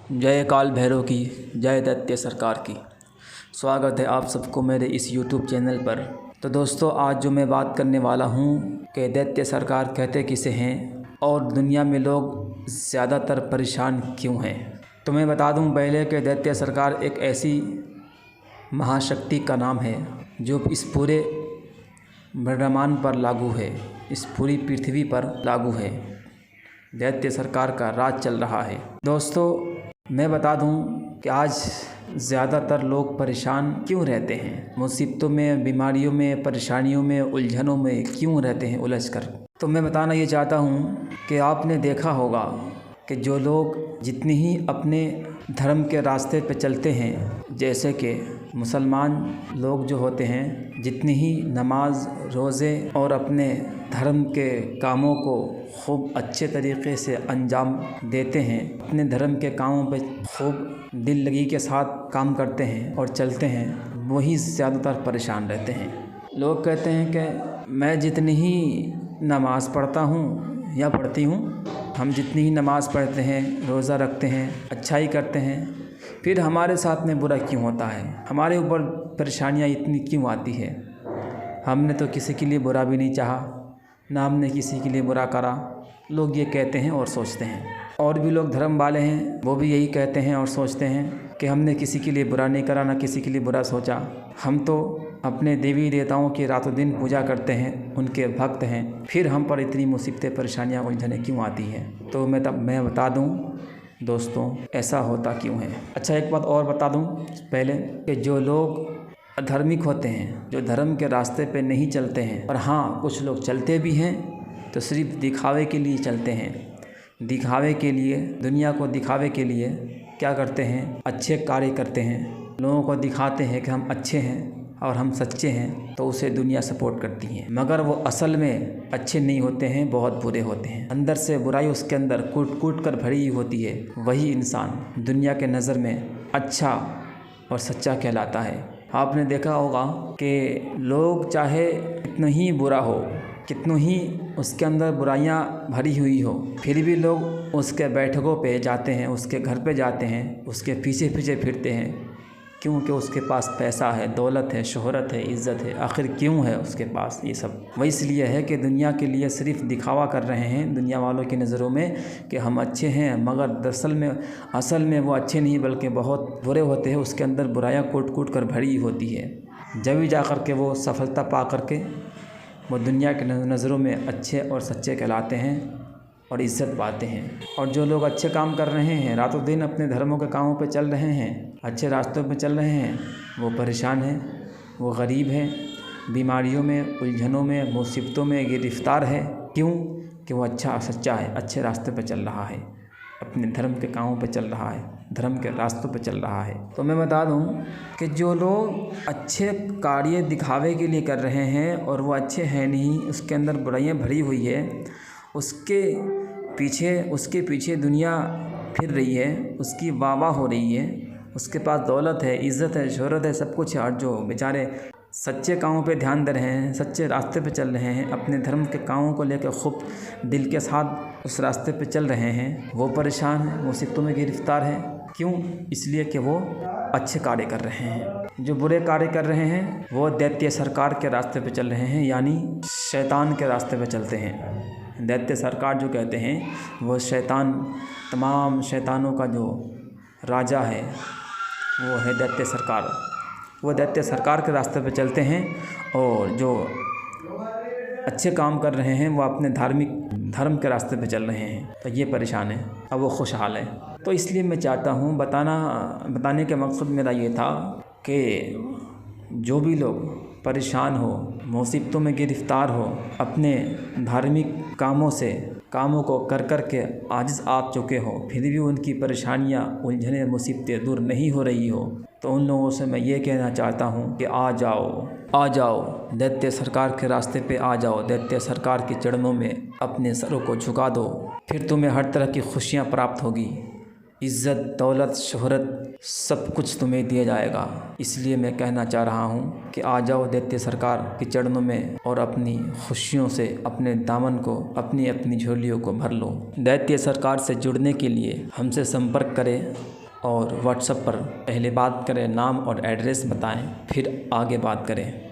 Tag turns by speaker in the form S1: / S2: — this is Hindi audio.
S1: जय काल भैरव की, जय दैत्य सरकार की। स्वागत है आप सबको मेरे इस YouTube चैनल पर। तो दोस्तों, आज जो मैं बात करने वाला हूँ कि दैत्य सरकार कहते किसे हैं और दुनिया में लोग ज़्यादातर परेशान क्यों हैं। तो मैं बता दूँ पहले कि दैत्य सरकार एक ऐसी महाशक्ति का नाम है जो इस पूरे ब्रह्मांड पर लागू है, इस पूरी पृथ्वी पर लागू है। दैत्य सरकार का राज चल रहा है। दोस्तों, मैं बता दूं कि आज ज़्यादातर लोग परेशान क्यों रहते हैं, मुसीबतों में, बीमारियों में, परेशानियों में, उलझनों में क्यों रहते हैं उलझ कर। तो मैं बताना ये चाहता हूँ कि आपने देखा होगा कि जो लोग जितनी ही अपने धर्म के रास्ते पे चलते हैं, जैसे कि मुसलमान लोग जो होते हैं, जितनी ही नमाज, रोज़े और अपने धर्म के कामों को खूब अच्छे तरीक़े से अंजाम देते हैं, अपने धर्म के कामों पे खूब दिल लगी के साथ काम करते हैं और चलते हैं, वही ज़्यादातर परेशान रहते हैं। लोग कहते हैं कि मैं जितनी ही नमाज़ पढ़ता हूँ या पढ़ती हूँ, हम जितनी ही नमाज़ पढ़ते हैं, रोज़ा रखते हैं, अच्छाई करते हैं, फिर हमारे साथ में बुरा क्यों होता है, हमारे ऊपर परेशानियाँ इतनी क्यों आती है। हमने तो किसी के लिए बुरा भी नहीं चाहा, ना हमने किसी के लिए बुरा करा। लोग ये कहते हैं और सोचते हैं। और भी लोग धर्म वाले हैं, वो भी यही कहते हैं और सोचते हैं कि हमने किसी के लिए बुरा नहीं करा, ना किसी के लिए बुरा सोचा। हम तो अपने देवी देवताओं की रातों दिन पूजा करते हैं, उनके भक्त हैं, फिर हम पर इतनी मुसीबतें, परेशानियाँ, उलझनें क्यों आती हैं। तो मैं बता दूं दोस्तों, ऐसा होता क्यों है। अच्छा, एक बात और बता दूं पहले कि जो लोग अधार्मिक होते हैं, जो धर्म के रास्ते पे नहीं चलते हैं, और हाँ कुछ लोग चलते भी हैं तो सिर्फ दिखावे के लिए चलते हैं। दिखावे के लिए, दुनिया को दिखावे के लिए क्या करते हैं, अच्छे कार्य करते हैं, लोगों को दिखाते हैं कि हम अच्छे हैं और हम सच्चे हैं, तो उसे दुनिया सपोर्ट करती है। मगर वो असल में अच्छे नहीं होते हैं, बहुत बुरे होते हैं। अंदर से बुराई उसके अंदर कूट कूट कर भरी होती है। वही इंसान दुनिया के नज़र में अच्छा और सच्चा कहलाता है। आपने देखा होगा कि लोग चाहे कितना ही बुरा हो, कितनों ही उसके अंदर बुराइयां भरी हुई हो, फिर भी लोग उसके बैठकों पे जाते हैं, उसके घर पे जाते हैं, उसके पीछे पीछे फिरते हैं, क्योंकि उसके पास पैसा है, दौलत है, शोहरत है, इज़्ज़त है। आखिर क्यों है उसके पास ये सब? वह इसलिए है कि दुनिया के लिए सिर्फ दिखावा कर रहे हैं, दुनिया वालों की नज़रों में कि हम अच्छे हैं, मगर दरअसल में असल में वो अच्छे नहीं बल्कि बहुत बुरे होते हैं। उसके अंदर बुराइयाँ कूट कूट कर भरी होती है। जब भी जा कर के वो सफलता पा करके वो दुनिया के नज़रों में अच्छे और सच्चे कहलाते हैं और इज़्ज़त पाते हैं। और जो लोग अच्छे काम कर रहे हैं, रातों दिन अपने धर्मों के कामों पे चल रहे हैं, अच्छे रास्तों पे चल रहे हैं, वो परेशान हैं, वो गरीब हैं, बीमारियों में, उलझनों में, मुसीबतों में गिरफ़्तार है। क्यों? कि वो अच्छा सच्चा है, अच्छे रास्ते पे चल रहा है, अपने धर्म के कामों पे चल रहा है, धर्म के रास्तों पे चल रहा है। तो मैं बता दूं कि जो लोग अच्छे कार्य दिखावे के लिए कर रहे हैं और वो अच्छे हैं नहीं, उसके अंदर बुराइयां भरी हुई है, उसके पीछे दुनिया फिर रही है, उसकी वाह हो रही है, उसके पास दौलत है, इज़्ज़त है, शोहरत है, सब कुछ है, और जो बेचारे सच्चे कामों पे ध्यान दे रहे हैं, सच्चे रास्ते पे चल रहे हैं, अपने धर्म के कामों को लेकर खूब दिल के साथ उस रास्ते पे चल रहे हैं, वो परेशान हैं, मुसीबतों में गिरफ़्तार हैं। क्यों? इसलिए कि वो अच्छे कार्य कर रहे हैं। जो बुरे कार्य कर रहे हैं वो दैत्य सरकार के रास्ते पे चल रहे हैं, यानी शैतान के रास्ते पे चलते हैं। दैत्य सरकार जो कहते हैं वो शैतान, तमाम शैतानों का जो राजा है वो है दैत्य सरकार। वो दैत्य सरकार के रास्ते पे चलते हैं, और जो अच्छे काम कर रहे हैं वो अपने धर्म के रास्ते पे चल रहे हैं, तो ये परेशान है, अब वो खुशहाल है। तो इसलिए मैं चाहता हूँ बताने का मकसद मेरा ये था कि जो भी लोग परेशान हो, मुसीबतों में गिरफ़्तार हो, अपने धार्मिक कामों को कर कर के आजिज़ आ चुके हो, फिर भी उनकी परेशानियाँ, उलझनें, मुसीबतें दूर नहीं हो रही हो, तो उन लोगों से मैं ये कहना चाहता हूँ कि आ जाओ, दैत्य सरकार के रास्ते पे आ जाओ, दैत्य सरकार के चरणों में अपने सरों को झुका दो, फिर तुम्हें हर तरह की खुशियाँ प्राप्त होगी। इज़्ज़त, दौलत, शोहरत सब कुछ तुम्हें दिया जाएगा। इसलिए मैं कहना चाह रहा हूँ कि आ जाओ दैत्य सरकार के चरणों में और अपनी खुशियों से अपने दामन को, अपनी अपनी झोलियों को भर लो। दैत्य सरकार से जुड़ने के लिए हमसे संपर्क करें और व्हाट्सएप पर पहले बात करें, नाम और एड्रेस बताएं, फिर आगे बात करें।